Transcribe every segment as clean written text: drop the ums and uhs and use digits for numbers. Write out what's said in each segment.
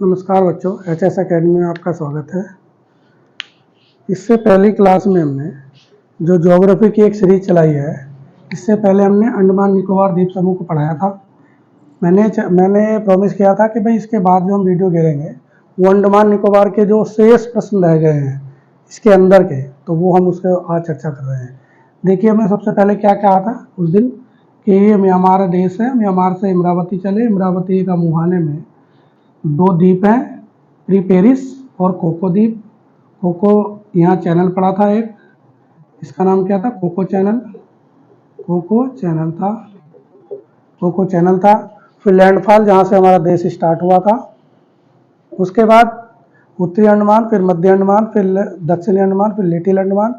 नमस्कार बच्चों, HS academy में आपका स्वागत है। इससे पहली क्लास में हमने जो ज्योग्राफी की एक सीरीज चलाई है, इससे पहले हमने अंडमान निकोबार द्वीप समूह को पढ़ाया था। मैंने प्रॉमिस किया था कि भाई इसके बाद जो हम वीडियो घेरेंगे वो अंडमान निकोबार के जो शेष प्रश्न रह गए हैं इसके अंदर के, तो वो हम उसके आज चर्चा कर रहे हैं। देखिए, हमने सबसे पहले क्या कहा था उस दिन कि ये म्यांमार देश है, म्यांमार से इमरावती चले, इमरावती का मुहाने में दो द्वीप हैं, प्री पेरिस और कोको द्वीप। कोको यहाँ चैनल पड़ा था एक, इसका नाम क्या था? Cocoa channel. कोको चैनल था। फिर लैंडफॉल जहाँ से हमारा देश स्टार्ट हुआ था। उसके बाद उत्तरी अंडमान, फिर मध्य अंडमान, फिर दक्षिणी अंडमान, फिर लिटिल अंडमान,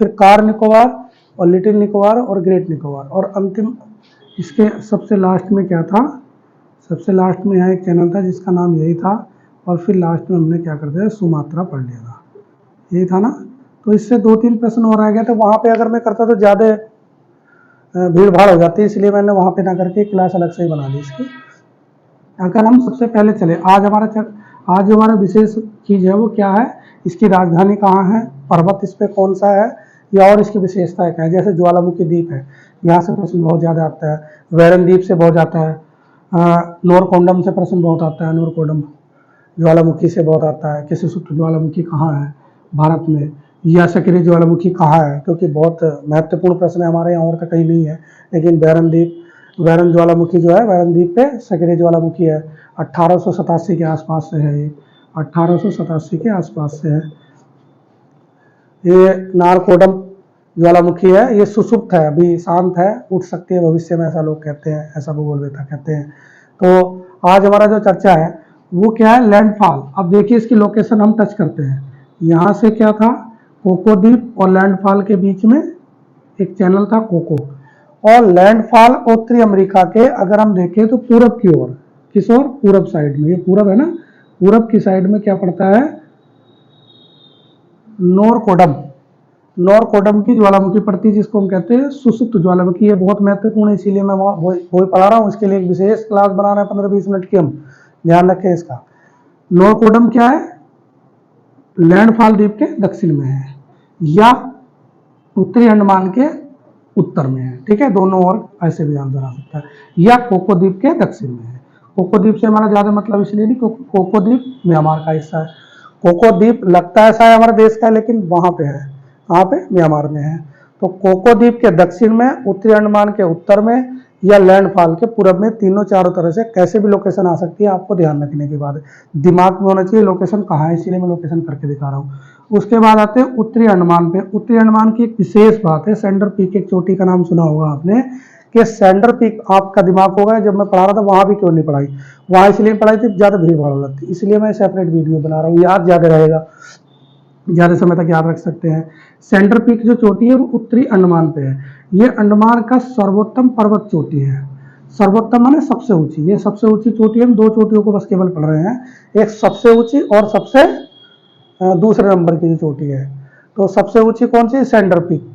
फिर कार निकोबार और लिटिल निकोबार और ग्रेट निकोबार, और अंतिम इसके सबसे लास्ट में क्या था? सबसे लास्ट में यहाँ एक चैनल था जिसका नाम यही था, और फिर लास्ट में हमने क्या कर दिया? सुमात्रा पढ़ लिया था। यही था ना? तो इससे 2-3 प्रश्न और रह गए थे। वहाँ पे अगर मैं करता तो ज़्यादा भीड़ भाड़ हो जाती, इसलिए मैंने वहाँ पे ना करके क्लास अलग से ही बना ली इसकी। अगर हम सबसे पहले चले, आज हमारा विशेष चीज़ है वो क्या है? इसकी राजधानी कहाँ है, पर्वत इस पर कौन सा है, या और इसकी विशेषताएँ क्या है। जैसे ज्वालामुखी द्वीप है, यहाँ से प्रश्न बहुत ज़्यादा आता है। वैरन द्वीप से बहुत आता है। नोरकोंडम से प्रश्न बहुत आता है। नोरकोंडम ज्वालामुखी से बहुत आता है कि सुषुप्त ज्वालामुखी कहाँ है भारत में, या सक्रिय ज्वालामुखी कहाँ है, क्योंकि बहुत महत्वपूर्ण प्रश्न है हमारे यहाँ, और तो कहीं नहीं है। लेकिन वैरन ज्वालामुखी जो है, वैरन द्वीप पे सक्रिय ज्वालामुखी है। 1887 के आसपास से है ये, 1887 के आसपास से है। ये नारकोडम ज्वालामुखी है, ये सुषुप्त है, अभी शांत है, उठ सकती है भविष्य में, ऐसा लोग कहते हैं, ऐसा भूगोलवेत्ता कहते हैं। तो आज हमारा जो चर्चा है वो क्या है? लैंडफॉल। अब देखिए इसकी लोकेशन हम टच करते हैं। यहाँ से क्या था? कोको द्वीप और लैंडफॉल के बीच में एक चैनल था कोको, और लैंडफॉल उत्तरी अमेरिका के अगर हम देखें तो पूरब की ओर, किस ओर? पूरब साइड में। ये पूरब है ना, पूरब की साइड में क्या पड़ता है? नोरकोडम की ज्वालामुखी पड़ती है, जिसको हम कहते हैं सुषुप्त ज्वालामुखी। ये बहुत महत्वपूर्ण है, इसीलिए मैं वही पढ़ा रहा हूँ। इसके लिए एक विशेष क्लास बना रहे हैं 15-20 मिनट की, हम ध्यान रखें इसका। नोरकोडम क्या है? लैंडफॉल द्वीप के दक्षिण में है, या उत्तरी अंडमान के उत्तर में है। ठीक है, दोनों ओर ऐसे भी आंसर आ सकता है। या कोको द्वीप के दक्षिण में है। कोको द्वीप से हमारा ज्यादा मतलब इसलिए नहीं क्योंकि कोको द्वीप म्यांमार का हिस्सा है। कोको द्वीप लगता है शायद हमारे देश का, लेकिन वहां पे है, कहाँ पे? म्यांमार में है। तो कोको द्वीप के दक्षिण में, उत्तरी अंडमान के उत्तर में, या लैंडफॉल के पूरब में, तीनों चारों तरह से कैसे भी लोकेशन आ सकती है। आपको ध्यान रखने की बात है, दिमाग में होना चाहिए लोकेशन कहाँ है, इसीलिए मैं लोकेशन करके दिखा रहा हूँ। उसके बाद आते हैं उत्तरी अंडमान पे। उत्तरी अंडमान की एक विशेष बात है, सेंडर पीक, एक चोटी का नाम सुना होगा आपने, कि सेंडर पीक आपका दिमाग होगा, जब मैं पढ़ा रहा था वहां भी क्यों नहीं पढ़ाई, वहां इसलिए पढ़ाई थी ज्यादा भीड़ भाड़ हो जाती, इसलिए मैं सेपरेट वीडियो बना रहा हूँ, याद ज्यादा रहेगा, ज्यादा समय तक याद रख सकते हैं। सेंडर पीक जो चोटी है वो उत्तरी अंडमान पे है। ये अंडमान का सर्वोत्तम पर्वत चोटी है। सर्वोत्तम माने सबसे ऊंची, ये सबसे ऊंची चोटी है। हम 2 चोटियों को बस केवल पढ़ रहे हैं, एक सबसे ऊंची और सबसे दूसरे नंबर की जो चोटी है। तो सबसे ऊंची कौन सी? Sender peak.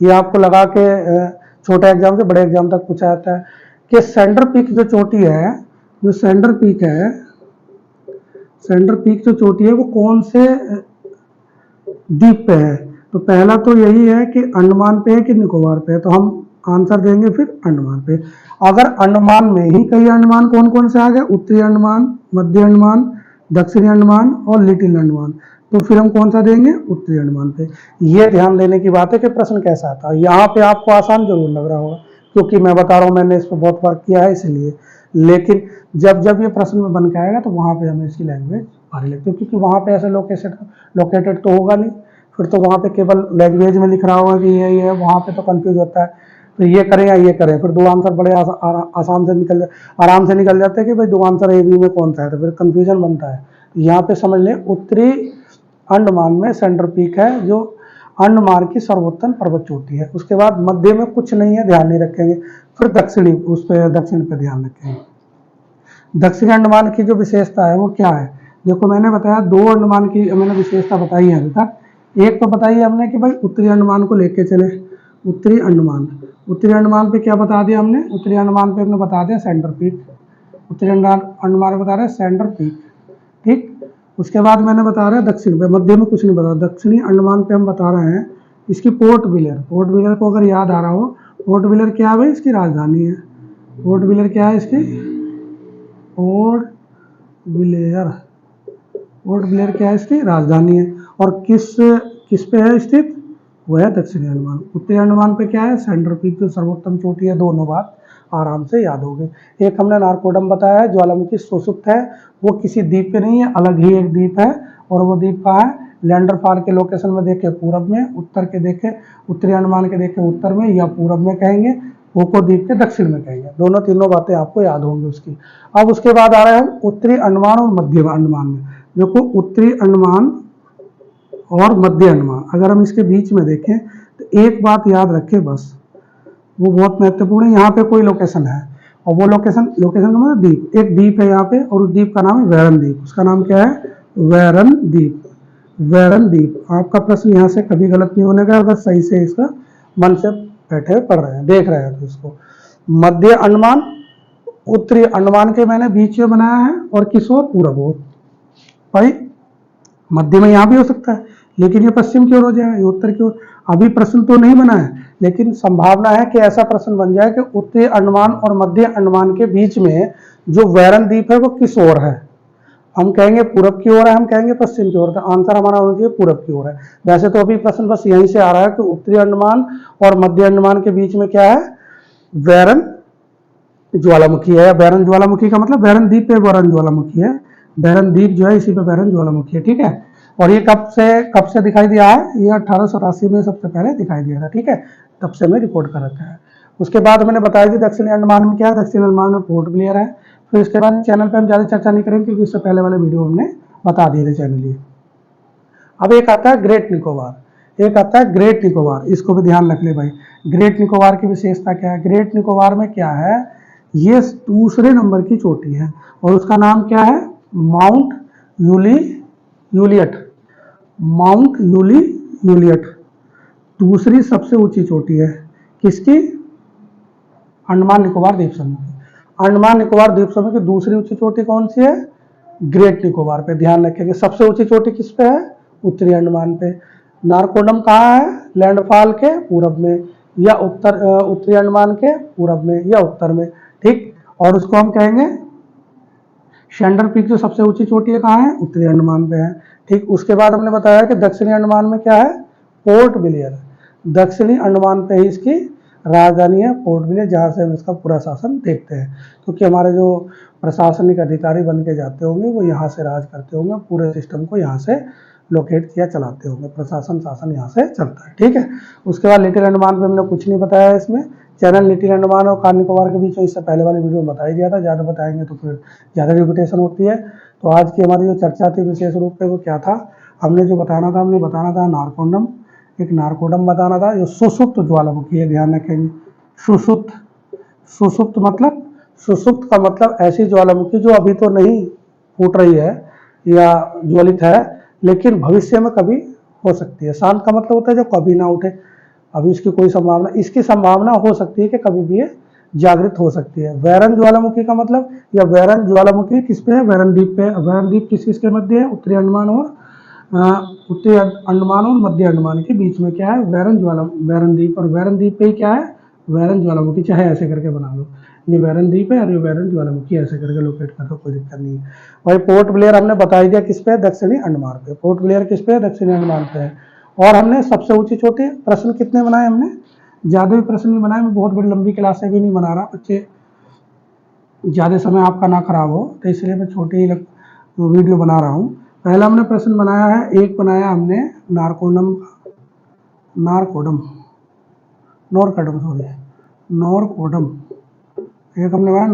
ये आपको लगा के छोटे एग्जाम से बड़े एग्जाम तक पूछा जाता है कि सेंडर पीक जो चोटी है, जो सेंडर पीक जो चोटी है वो कौन से द्वीप पे है। तो पहला तो यही है कि अंडमान पे है कि निकोबार पे है, तो हम आंसर देंगे फिर अंडमान पे। अगर अंडमान में ही कई अंडमान कौन कौन से आ गए? उत्तरी अंडमान, मध्य अंडमान, दक्षिणी अंडमान और लिटिल अंडमान, तो फिर हम कौन सा देंगे? उत्तरी अंडमान पे। ये ध्यान देने की बात है कि प्रश्न कैसा आता है। यहाँ पे आपको आसान जरूर लग रहा होगा, क्योंकि मैं बता रहा हूँ, मैंने इस पर बहुत वर्क किया है इसलिए। लेकिन जब जब ये प्रश्न में बन के आएगा तो वहाँ पे हमें इसकी लैंग्वेज भारी लगती है, क्योंकि वहाँ पे ऐसे लोकेटेड तो होगा नहीं, फिर तो वहाँ पे केवल लैंग्वेज में लिख रहा होगा कि ये है, वहाँ पे तो कंफ्यूज होता है। तो ये करें या ये करें, फिर 2 आंसर बड़े आराम से निकल जाते हैं कि भाई 2 आंसर ए बी में कौन सा है, तो फिर कंफ्यूजन बनता है। यहाँ पे समझ लें उत्तरी अंडमान में सेंटर पीक है, जो अंडमान की सर्वोत्तम पर्वत चोटी है। उसके बाद मध्य में कुछ नहीं है, ध्यान नहीं रखेंगे। फिर दक्षिणी, उस पर दक्षिण पे ध्यान रखेंगे। दक्षिणी अंडमान की जो विशेषता है वो क्या है? देखो, मैंने बताया 2 अंडमान की मैंने विशेषता बताई है अभी तक। एक तो बताइए हमने कि भाई उत्तरी अंडमान को लेके चले। उत्तरी अंडमान पे क्या बता दिया हमने? उत्तरी अंडमान पे हमने बता दिया सेंटर पीक। उत्तरी अंडमान में बता रहे सेंटर पीक, ठीक। उसके बाद मैंने बता रहा है दक्षिण पे, मध्य में कुछ नहीं बता, दक्षिणी अंडमान पे हम बता रहे हैं इसकी पोर्ट ब्लेयर। पोर्ट ब्लेयर को अगर याद आ रहा हो, पोर्ट ब्लेयर क्या है भाई, इसकी राजधानी है। पोर्ट ब्लेयर क्या है इसकी, पोर्ट ब्लेयर, पोर्ट ब्लेयर क्या है इसकी राजधानी है। और किस पे है स्थित, वह है दक्षिणी अंडमान। उत्तरी अंडमान पे क्या है, सेंट्रल पीक जो सर्वोत्तम चोटी है। दोनों बात आराम से याद हो गई। एक हमने नारकोडम बताया है, ज्वालामुखी सुसुप्त है, वो किसी द्वीप पे नहीं है, अलग ही एक द्वीप है। और वो द्वीप कहाँ है, लैंडरफॉल के लोकेशन में देखे पूरब में, उत्तर के देखे उत्तरी अंडमान के देखे उत्तर में या पूरब में कहेंगे, कोको द्वीप के दक्षिण में कहेंगे। दोनों तीनों बातें आपको याद होंगी उसकी। अब उसके बाद आ रहे हैं हम उत्तरी अंडमान और मध्य अंडमान में। देखो उत्तरी अंडमान और मध्य अंडमान, अगर हम इसके बीच में देखें तो एक बात याद रखें बस, वो बहुत महत्वपूर्ण है। यहाँ पे कोई लोकेशन है और वो लोकेशन का मतलब द्वीप, एक द्वीप है यहाँ पे और उस द्वीप का नाम है वैरन द्वीप। उसका नाम क्या है, वैरन द्वीप। वैरन द्वीप। आपका प्रश्न यहाँ से कभी गलत नहीं होने का अगर सही से इसका मन से बैठे पढ़ रहे हैं, देख रहे हैं तो इसको। मध्य अंडमान उत्तरी अंडमान के मैंने बीच में बनाया है और किस ओर, पूरब ओर। भाई मध्य में यहाँ भी हो सकता है, लेकिन ये पश्चिम की ओर हो जाए, ये उत्तर की ओर। अभी प्रश्न तो नहीं बना है, लेकिन संभावना है कि ऐसा प्रश्न बन जाए कि उत्तरी अंडमान और मध्य अंडमान के बीच में जो वैरन द्वीप है वो किस ओर है। हम कहेंगे पूरब की ओर है, हम कहेंगे पश्चिम की ओर। तो आंसर हमारा होना चाहिए पूरब की ओर है। वैसे तो अभी प्रश्न बस यहीं से आ रहा है कि उत्तरी अंडमान और मध्य अंडमान के बीच में क्या है, वैरन ज्वालामुखी है। बैरन ज्वालामुखी का मतलब बैरन द्वीप पे बैरन ज्वालामुखी है। बैरन द्वीप जो है इसी पे बैरन ज्वालामुखी है, ठीक है। और ये कब से दिखाई दिया है, ये 1887 में सबसे पहले दिखाई दिया था, ठीक है। तब से मैं रिकॉर्ड कर रखा है। उसके बाद मैंने बताया कि दक्षिणी अंडमान में क्या है, दक्षिणी अंडमान में पोर्ट ब्लेयर है। फिर इसके बाद चैनल पर हम ज़्यादा चर्चा नहीं करेंगे क्योंकि इससे पहले वाले वीडियो हमने बता दिए थे चैनल ये। अब एक आता है ग्रेट निकोबार, एक आता है ग्रेट निकोबार, इसको भी ध्यान रख ले भाई। ग्रेट निकोबार की विशेषता क्या है, ग्रेट निकोबार में क्या है, ये दूसरे नंबर की चोटी है और उसका नाम क्या है, माउंट यूलियट। माउंट यूलियट दूसरी सबसे ऊंची चोटी है किसकी, अंडमान निकोबार द्वीप समूह की। अंडमान निकोबार द्वीप समूह की दूसरी ऊंची चोटी कौन सी है, ग्रेट निकोबार पे। ध्यान रखेंगे सबसे ऊंची चोटी किस पे है, उत्तरी अंडमान पे। नारकोडम कहाँ है, लैंडफॉल के पूरब में या उत्तरी अंडमान के पूरब में या उत्तर में, ठीक। और उसको हम कहेंगे शेंडर पीक, जो सबसे ऊंची चोटी है कहाँ है, उत्तरी अंडमान पे है, ठीक। उसके बाद हमने बताया कि दक्षिणी अंडमान में क्या है, पोर्ट ब्लेयर। दक्षिणी अंडमान पे ही इसकी राजधानी है पोर्ट ब्लेयर, जहाँ से हम इसका पूरा शासन देखते हैं। क्योंकि हमारे जो प्रशासनिक अधिकारी बन के जाते होंगे वो यहाँ से राज करते होंगे, पूरे सिस्टम को यहाँ से लोकेट किया चलाते होंगे, प्रशासन शासन यहाँ से चलता है, ठीक है। उसके बाद लिटिल अंडमान पे हमने कुछ नहीं बताया इसमें। चैनल लिटिल अंडमान और कार निकोबार के बीच में इससे पहले वाले वीडियो में बता ही दिया था, ज़्यादा बताएंगे तो फिर ज़्यादा रिपीटेशन होती है। तो आज की हमारी जो चर्चा थी विशेष रूप से वो क्या था, हमने बताना था नारकोडम, एक नारकोडम बताना था जो सुसुप्त ज्वालामुखी है। ध्यान रखेंगे सुसुप्त मतलब, सुसुप्त का मतलब ऐसी ज्वालामुखी जो अभी तो नहीं फूट रही है या ज्वलित है, लेकिन भविष्य में कभी हो सकती है। शांत का मतलब होता है जो कभी ना उठे, अभी इसकी कोई संभावना, इसकी संभावना हो सकती है कि कभी भी ये जागृत हो सकती है। वैरन ज्वालामुखी का मतलब, या वैरन ज्वालामुखी किस पे है, वैरन द्वीप पे। वैरन द्वीप किसके मध्य है, उत्तरी अंडमान और मध्य अंडमान के बीच में क्या है, वैरन द्वीप। और वैरन द्वीप पे ही क्या है, वैरन ज्वालामुखी, चाहे ऐसे करके बना लो, ये वैरन द्वीप है और ये वैरन ज्वालामुखी, ऐसे करके लोकेट कर दो, कोई दिक्कत नहीं है भाई। पोर्ट ब्लेयर हमने बता ही दिया किस पे है, दक्षिणी अंडमान पे। पोर्ट ब्लेयर किस पे है, दक्षिणी अंडमान पे है। और हमने सबसे ऊंची चोटी, प्रश्न कितने बनाए हमने, ज़्यादा भी प्रश्न नहीं बनाए, मैं बहुत बड़ी लंबी क्लासें भी नहीं बना रहा, बच्चे ज़्यादा समय आपका ना खराब हो, तो इसलिए मैं छोटी ही वीडियो बना रहा हूँ। पहला हमने प्रश्न बनाया है, एक बनाया हमने नॉरकोडम एक हमने बनाया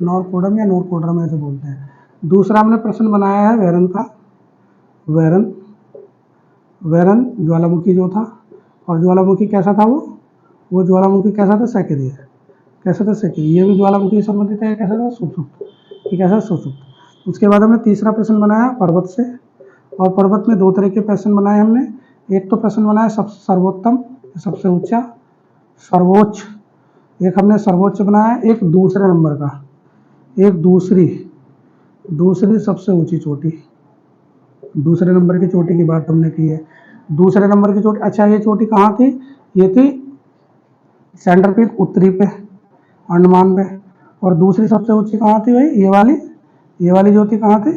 नॉरकोडम या नॉरकोडरम ऐसे बोलते हैं। दूसरा हमने प्रश्न बनाया है वैरन का, वैरन ज्वालामुखी जो था, और ज्वालामुखी कैसा था, वो ज्वालामुखी कैसा था, सक्रिय, कैसा था, सक्रिय। ये भी ज्वालामुखी से संबंधित है, कैसा था, सुसुप्त, ये कैसा सुसुप्त। उसके बाद हमने तीसरा प्रश्न बनाया पर्वत से, और पर्वत में दो तरह के प्रश्न बनाए हमने। एक तो प्रश्न बनाया सर्वोत्तम, सबसे सर्वोच्च, एक हमने सर्वोच्च बनाया, एक दूसरे नंबर का, एक दूसरी दूसरी सबसे ऊंची चोटी, दूसरे नंबर की चोटी की बात हमने की है। दूसरे नंबर की चोटी, अच्छा ये चोटी कहाँ थी? ये थी सेंटर पीक उत्तरी पे, अंडमान पे। और दूसरी सबसे ऊंची कहाँ थी भाई? ये वाली जो थी कहाँ थी?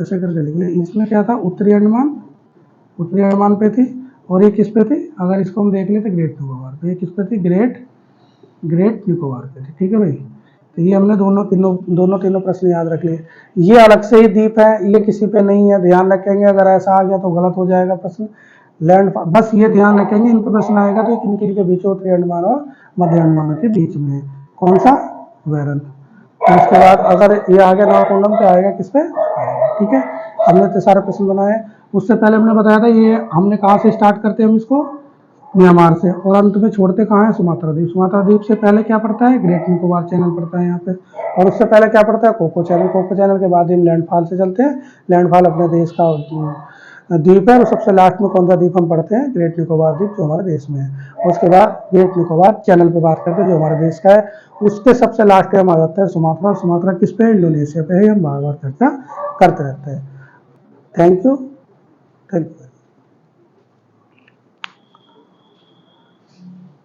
ऐसे करके लिख लिया। इसमें क्या था? उत्तरी अंडमान पे थी। और ये किस पे थी? अगर इसको हम देख लेते ग्रेट निकोबार पे, ये किस पे थी? ग्रेट निकोबार पे थी। ठीक है भाई, तो ये हमने दोनों तीनों प्रश्न याद रख लिए। ये अलग से ही द्वीप है, ये किसी पे नहीं है, ध्यान रखेंगे। अगर ऐसा आ गया तो गलत हो जाएगा प्रश्न। लैंड, बस ये ध्यान रखेंगे, इन पर प्रश्न आएगा तो किन किन के बीच, उत्तरी अंडमान और मध्य अंडमान के बीच में है। कौन सा? वेरन। उसके बाद अगर ये आ गया नागकुंडम तो आएगा किस पे? ठीक है, हमने तो सारे प्रश्न बनाए। उससे पहले हमने बताया था ये हमने कहाँ से स्टार्ट करते हैं हम इसको? म्यांमार से, और अंत में छोड़ते कहाँ है? सुमात्रा द्वीप। सुमात्रा द्वीप से पहले क्या पड़ता है? ग्रेट निकोबार चैनल पड़ता है यहाँ पे। और उससे पहले क्या पड़ता है? Cocoa channel. कोको चैनल के बाद हम लैंडफॉल से चलते हैं। लैंडफॉल अपने देश का द्वीप है। और सबसे लास्ट में कौन सा द्वीप हम पढ़ते हैं? ग्रेट निकोबार द्वीप, जो हमारे देश में है। उसके बाद ग्रेट निकोबार चैनल पे बात करते हैं, जो हमारे देश का है। उसके सबसे लास्ट में हम आ जाते हैं सुमात्रा। सुमात्रा किस पे? इंडोनेशिया पे है। हम बार बार चर्चा करते रहते हैं। Thank you.